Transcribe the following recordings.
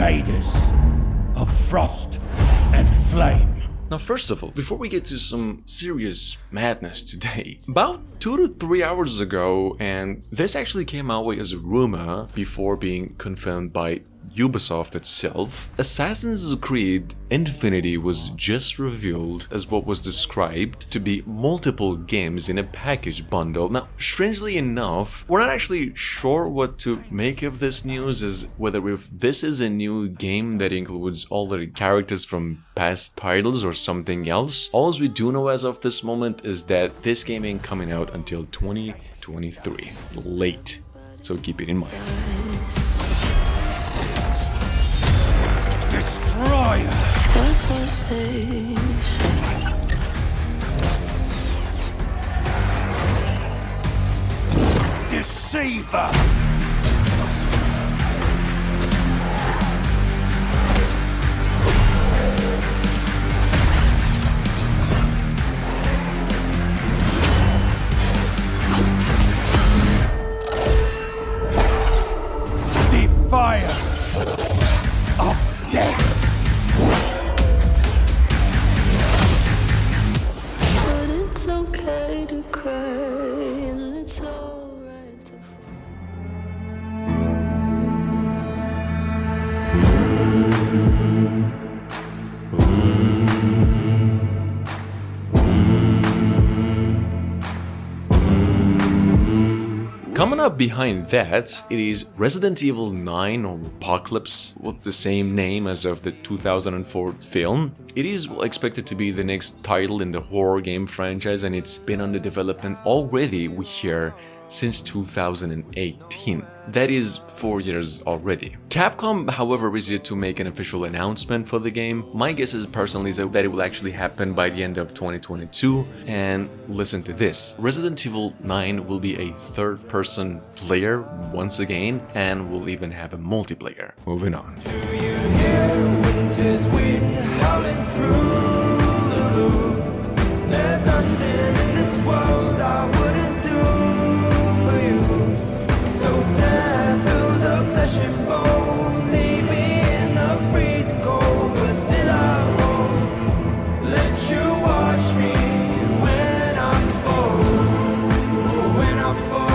crusaders of frost and flame. Now, first of all, before we get to some serious madness today, about 2 to 3 hours ago, and this actually came our way as a rumor before being confirmed by Ubisoft itself, Assassin's Creed Infinity was just revealed as what was described to be multiple games in a package bundle. Now, strangely enough, we're not actually sure what to make of this news, as whether if this is a new game that includes all the characters from past titles or something else. All we do know as of this moment is that this game ain't coming out until 2023. Late. So keep it in mind. Destroyer! That's what they say. Deceiver! Defier of death! But it's okay to cry, and it's alright to Coming up behind that, it is Resident Evil 9 or Apocalypse, with the same name as of the 2004 film. It is expected to be the next title in the horror game franchise, and it's been under development already, we hear, since 2018. That is 4 years already. Capcom, however, is yet to make an official announcement for the game. My guess is personally that it will actually happen by the end of 2022. And listen to this. Resident Evil 9 will be a third-person player once again, and will even have a multiplayer. Moving on. Do you hear winter's wind howling through the blue? There's nothing in this world I wouldn't do for you. So tear through the flesh and bone, leave me in the freezing cold, but still I won't let you watch me when I fall, when I fall.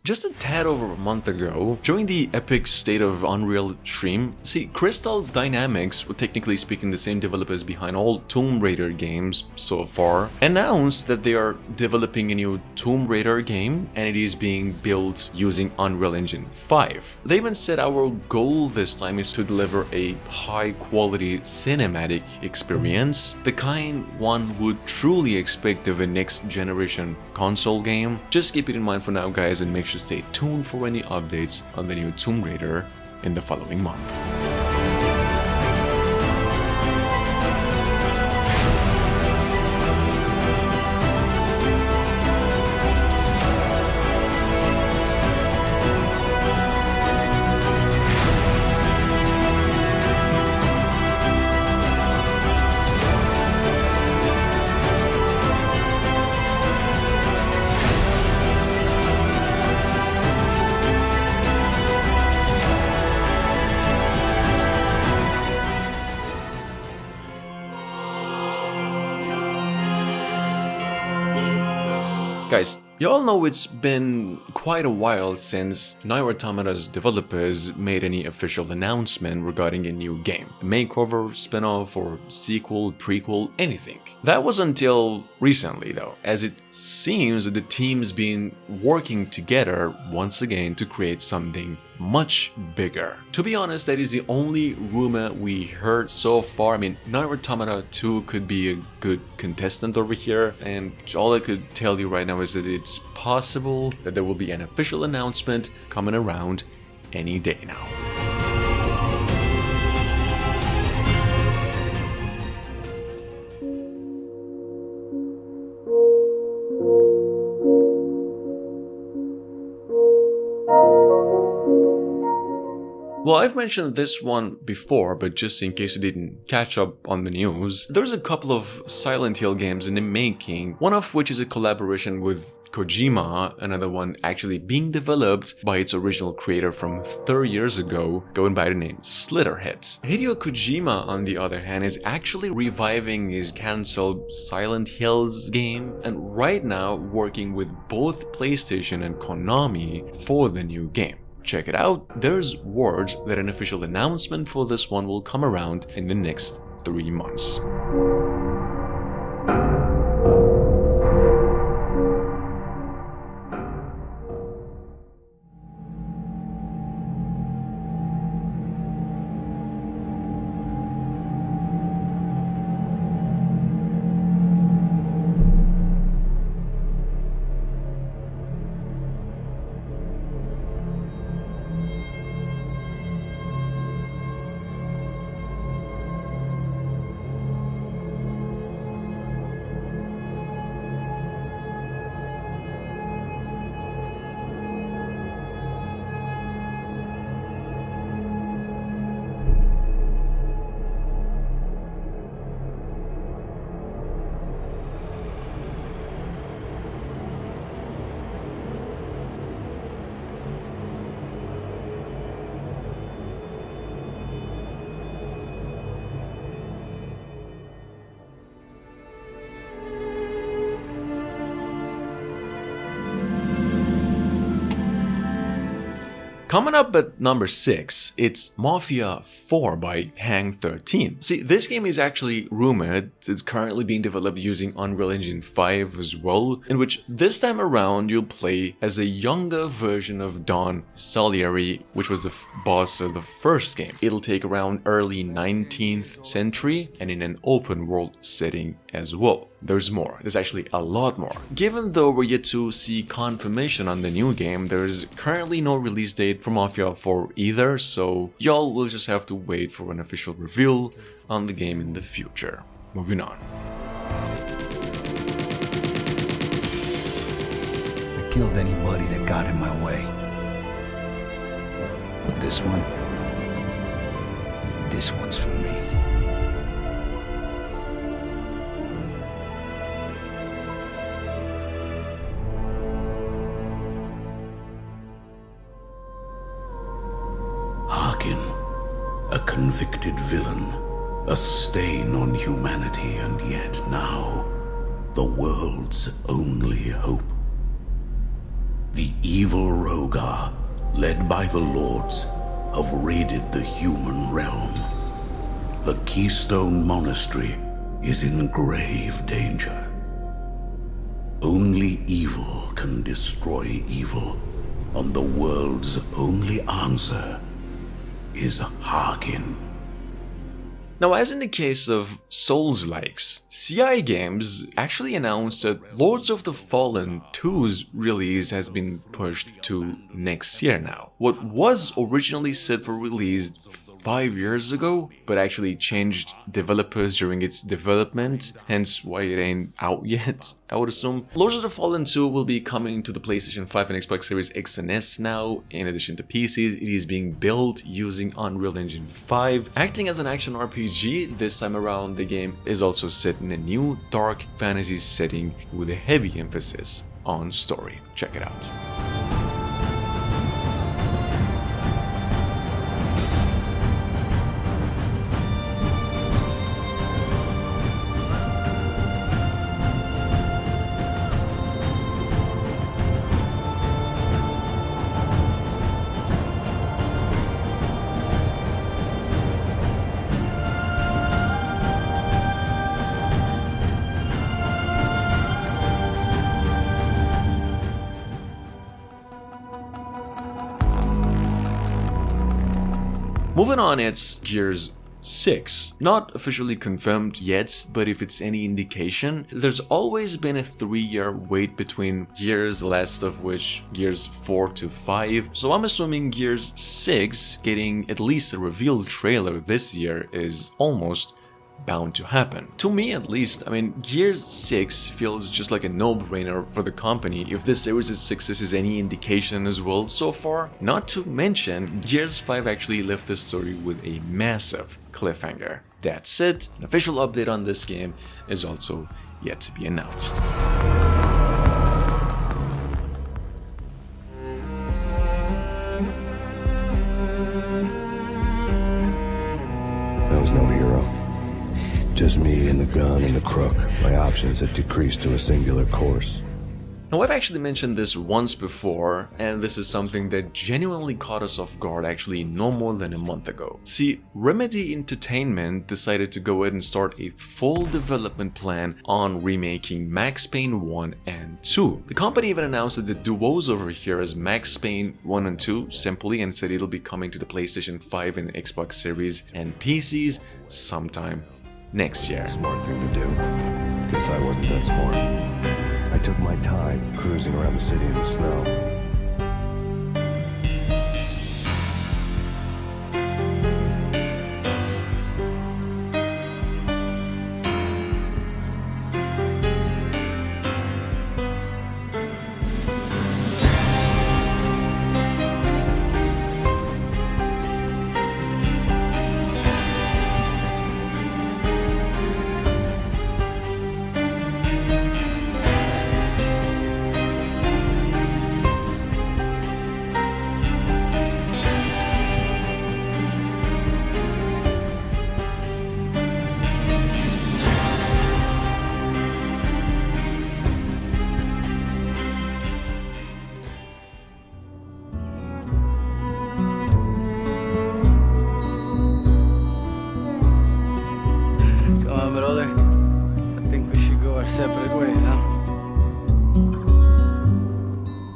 Just a tad over a month ago, during the Epic State of Unreal stream, Crystal Dynamics, technically speaking the same developers behind all Tomb Raider games so far, announced that they are developing a new Tomb Raider game, and it is being built using Unreal Engine 5. They even said our goal this time is to deliver a high-quality cinematic experience, the kind one would truly expect of a next-generation console game. Just keep it in mind for now, guys, and make sure to stay tuned for any updates on the new Tomb Raider in the following month. Guys, you all know it's been quite a while since Nier Automata's developers made any official announcement regarding a new game. A makeover, spin-off, or sequel, prequel, anything. That was until recently though, as it seems that the team's been working together once again to create something much bigger. To be honest, that is the only rumor we heard so far. I mean, Nier Automata 2 could be a good contestant over here, and all I could tell you right now is that it's possible that there will be an official announcement coming around any day now. Well, I've mentioned this one before, but just in case you didn't catch up on the news, there's a couple of Silent Hill games in the making, one of which is a collaboration with Kojima, another one actually being developed by its original creator from 30 years ago, going by the name Slitterhead. Hideo Kojima, on the other hand, is actually reviving his cancelled Silent Hills game, and right now working with both PlayStation and Konami for the new game. Check it out. There's words that an official announcement for this one will come around in the next 3 months. Coming up at number 6, it's Mafia 4 by Hang 13. See, this game is actually rumored. It's currently being developed using Unreal Engine 5 as well, in which this time around you'll play as a younger version of Don Salieri, which was the boss of the first game. It'll take around early 19th century and in an open world setting as well. There's more. There's actually a lot more. Given though we're yet to see confirmation on the new game, there's currently no release date for Mafia 4 either, so y'all will just have to wait for an official reveal on the game in the future. Moving on. I killed anybody that got in my way. But this one's for me. A convicted villain, a stain on humanity, and yet now, the world's only hope. The evil Rogar, led by the Lords, have raided the human realm. The Keystone Monastery is in grave danger. Only evil can destroy evil, and the world's only answer is hearken. Now, as in the case of Souls-likes, CI Games actually announced that Lords of the Fallen 2's release has been pushed to next year now. What was originally set for release 5 years ago, but actually changed developers during its development, hence why it ain't out yet, I would assume. Lords of the Fallen 2 will be coming to the PlayStation 5 and Xbox Series X and S now. In addition to PCs, it is being built using Unreal Engine 5. Acting as an action RPG, this time around the game is also set in a new dark fantasy setting with a heavy emphasis on story. Check it out. Moving on, it's Gears 6. Not officially confirmed yet, but if it's any indication, there's always been a 3-year wait between Gears, last of which Gears 4 to 5, so I'm assuming Gears 6 getting at least a reveal trailer this year is almost bound to happen. To me at least, I mean, Gears 6 feels just like a no-brainer for the company if this series' success is any indication as well so far. Not to mention, Gears 5 actually left the story with a massive cliffhanger. That's it, an official update on this game is also yet to be announced. I was no hero. Just me and the gun and the crook. My options had decreased to a singular course. Now, I've actually mentioned this once before, and this is something that genuinely caught us off guard actually no more than a month ago. See, Remedy Entertainment decided to go ahead and start a full development plan on remaking Max Payne 1 and 2. The company even announced that the duos over here as Max Payne 1 and 2 simply, and said it'll be coming to the PlayStation 5 and Xbox Series and PCs sometime next year. Smart thing to do. Guess I wasn't that smart. I took my time cruising around the city in the snow.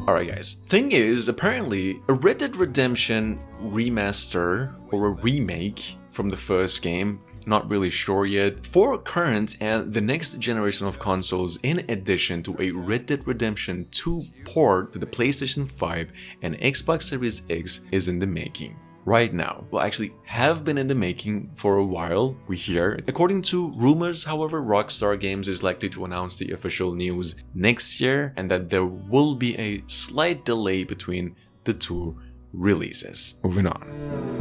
Alright guys, thing is, apparently a Red Dead Redemption remaster or a remake from the first game, not really sure yet, for current and the next generation of consoles in addition to a Red Dead Redemption 2 port to the PlayStation 5 and Xbox Series X is in the making. Right now. Well, actually have been in the making for a while, we hear. According to rumors, however, Rockstar Games is likely to announce the official news next year and that there will be a slight delay between the two releases. Moving on.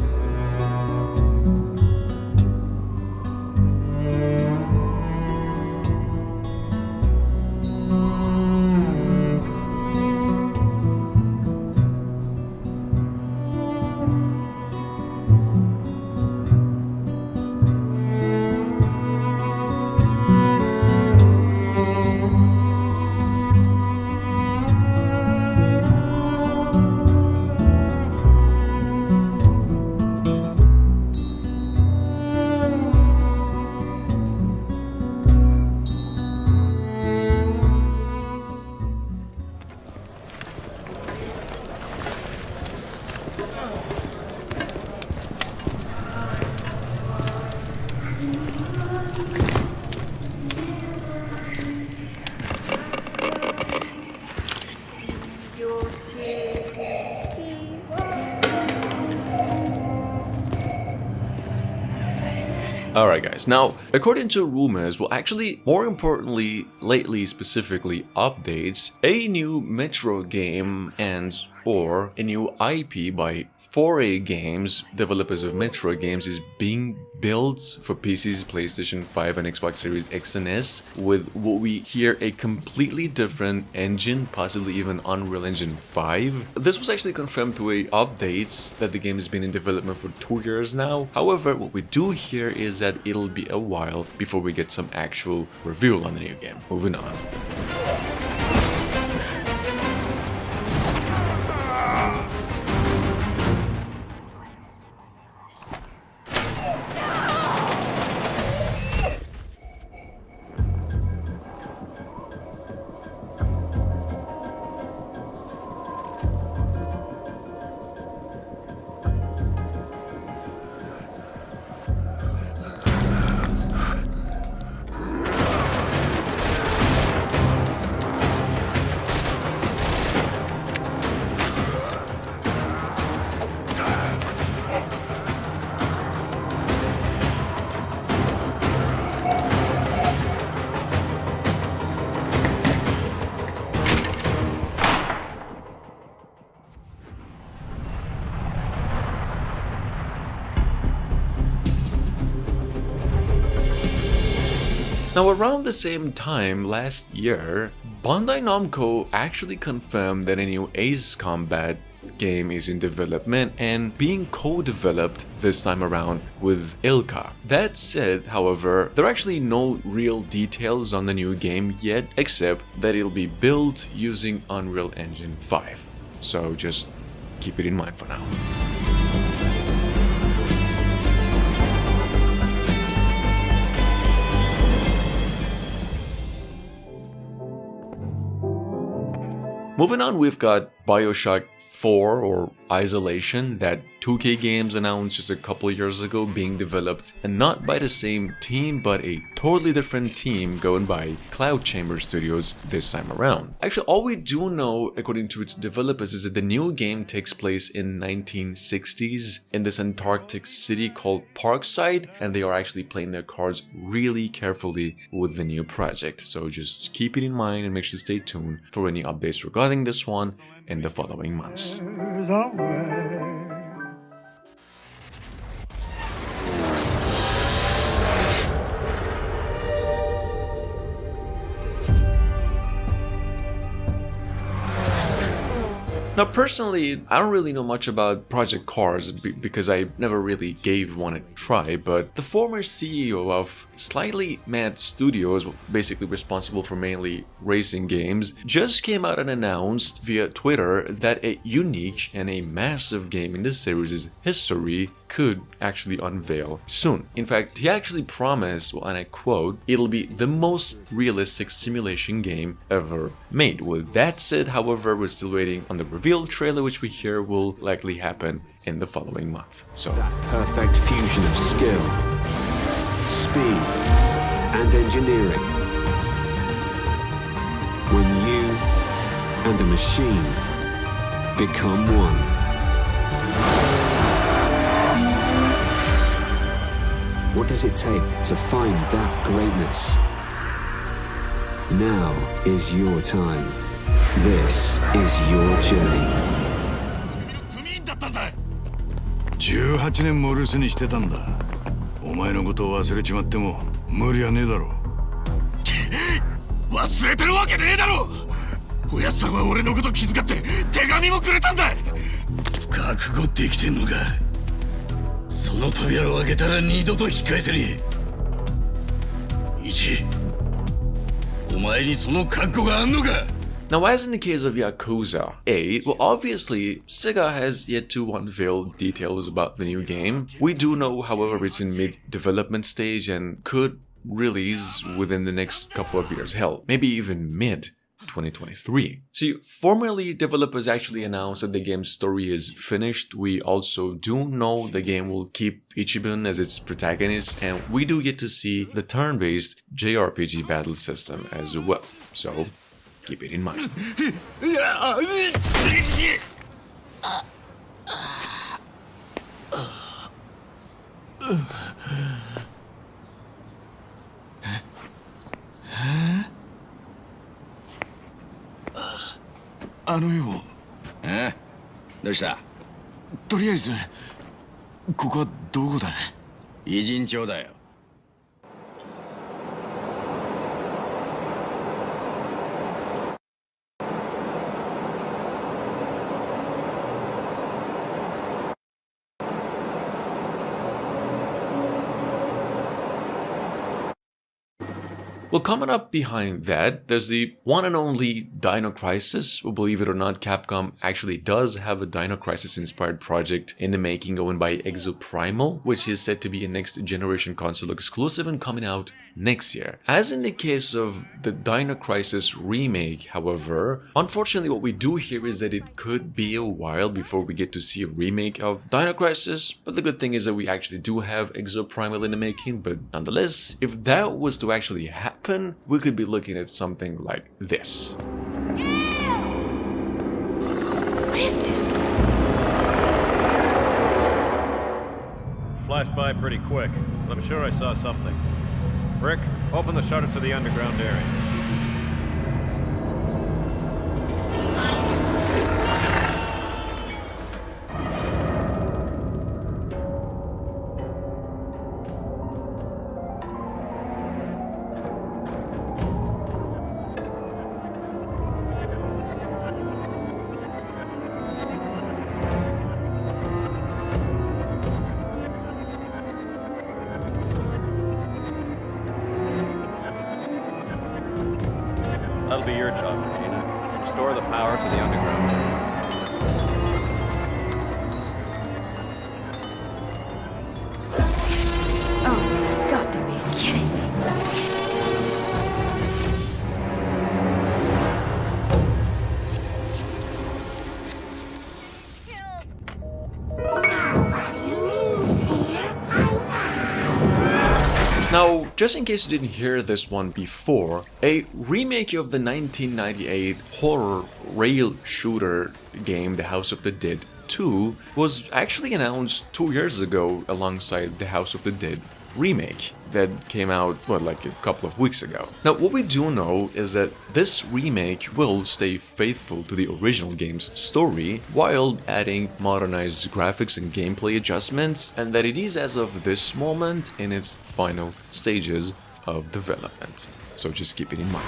Alright guys, now according to rumors, well actually more importantly lately specifically updates, a new Metro game and or a new IP by 4A Games, developers of Metro games, is being built for PCs, PlayStation 5 and Xbox Series X and S with what we hear a completely different engine, possibly even Unreal Engine 5. This was actually confirmed through a update that the game has been in development for 2 years now. However, what we do hear is that it'll be a while before we get some actual reveal on the new game. Moving on. Now, around the same time last year, Bandai Namco actually confirmed that a new Ace Combat game is in development and being co-developed this time around with Ilka. That said, however, there are actually no real details on the new game yet, except that it'll be built using Unreal Engine 5. So just keep it in mind for now. Moving on, we've got Bioshock 4 or Isolation, that 2K Games announced just a couple of years ago, being developed and not by the same team but a totally different team going by Cloud Chamber Studios this time around. Actually, all we do know according to its developers is that the new game takes place in 1960s in this Antarctic city called Parkside, and they are actually playing their cards really carefully with the new project. So just keep it in mind and make sure to stay tuned for any updates regarding this one in the following months. Now, personally, I don't really know much about Project Cars because I never really gave one a try, but the former CEO of Slightly Mad Studios, basically responsible for mainly racing games, just came out and announced via Twitter that a unique and a massive game in the series' history could actually unveil soon. In fact, he actually promised, well, and I quote, "It'll be the most realistic simulation game ever made." With that said, however, we're still waiting on the reveal trailer, which we hear will likely happen in the following month. So that perfect fusion of skill, speed, and engineering. When you and the machine become one. What does it take to find that greatness? Now is your time. This is your journey. 18年も留守にしてたんだ。お前のことを忘れちまっても無理はねえだろ。忘れてるわけねえだろ。おやっさんは俺のこと気遣って手紙もくれたんだ。覚悟できてんのか。その扉を開けたら二度と引き返せねえ。一、お前にその覚悟があんのか。 Now, as in the case of Yakuza 8, well, obviously, Sega has yet to unveil details about the new game. We do know, however, it's in mid-development stage and could release within the next couple of years. Hell, maybe even mid-2023. See, formerly, developers actually announced that the game's story is finished. We also do know the game will keep Ichiban as its protagonist, and we do get to see the turn-based JRPG battle system as well. So, keep it in mind. Eh? どうした？とりあえずここはどこだ？偉人町だよ。 Well, coming up behind that, there's the one and only Dino Crisis. Well, believe it or not, Capcom actually does have a Dino Crisis-inspired project in the making going by Exoprimal, which is said to be a next-generation console exclusive and coming out next year. As in the case of the Dino Crisis remake, however, unfortunately what we do hear is that it could be a while before we get to see a remake of Dino Crisis, but the good thing is that we actually do have Exoprimal in the making. But nonetheless, if that was to actually happen, we could be looking at something like this. What is this? Flashed by pretty quick. I'm sure I saw something. Rick, open the shutter to the underground area. That'll be your job, Regina. Restore the power to the underground. Oh, you've got to be kidding me. Now, just in case you didn't hear this one before, a remake of the 1998 horror rail shooter game The House of the Dead 2 was actually announced 2 years ago alongside The House of the Dead Remake that came out, like a couple of weeks ago. Now, what we do know is that this remake will stay faithful to the original game's story while adding modernized graphics and gameplay adjustments, and that it is as of this moment in its final stages of development. So just keep it in mind.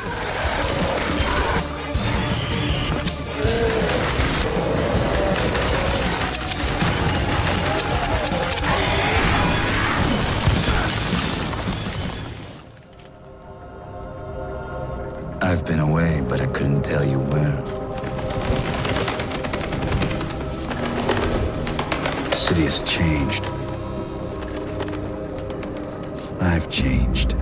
I've been away, but I couldn't tell you where. The city has changed. I've changed.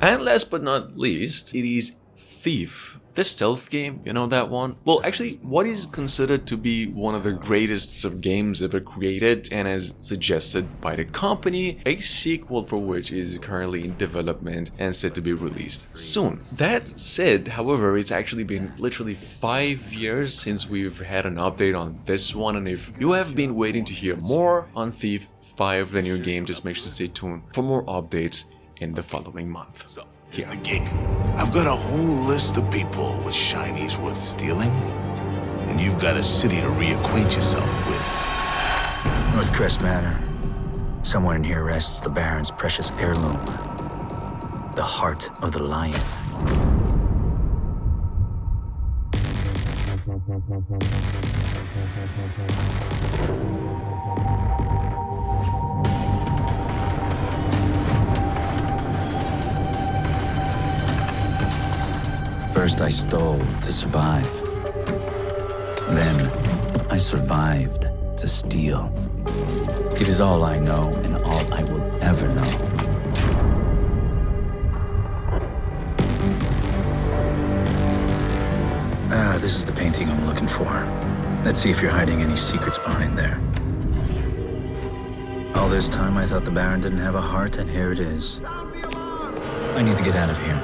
And last but not least, it is Thief. The stealth game, you know that one? Well, actually, what is considered to be one of the greatest of games ever created, and as suggested by the company, a sequel for which is currently in development and set to be released soon. That said, however, it's actually been literally 5 years since we've had an update on this one, and if you have been waiting to hear more on Thief 5, the new game, just make sure to stay tuned for more updates in the following month. Here's the gig. I've got a whole list of people with shinies worth stealing, and you've got a city to reacquaint yourself with. Northcrest Manor. Somewhere in here rests the Baron's precious heirloom. The heart of the lion. First I stole to survive. Then I survived to steal. It is all I know and all I will ever know. Ah, this is the painting I'm looking for. Let's see if you're hiding any secrets behind there. All this time I thought the Baron didn't have a heart, and here it is. I need to get out of here.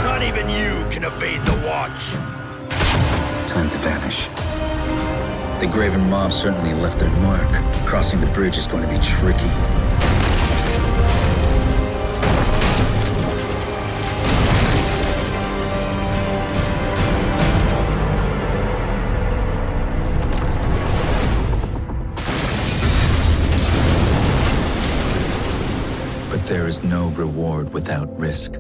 Not even you can evade the watch. Time to vanish. The Graven mob certainly left their mark. Crossing the bridge is going to be tricky. But there is no reward without risk.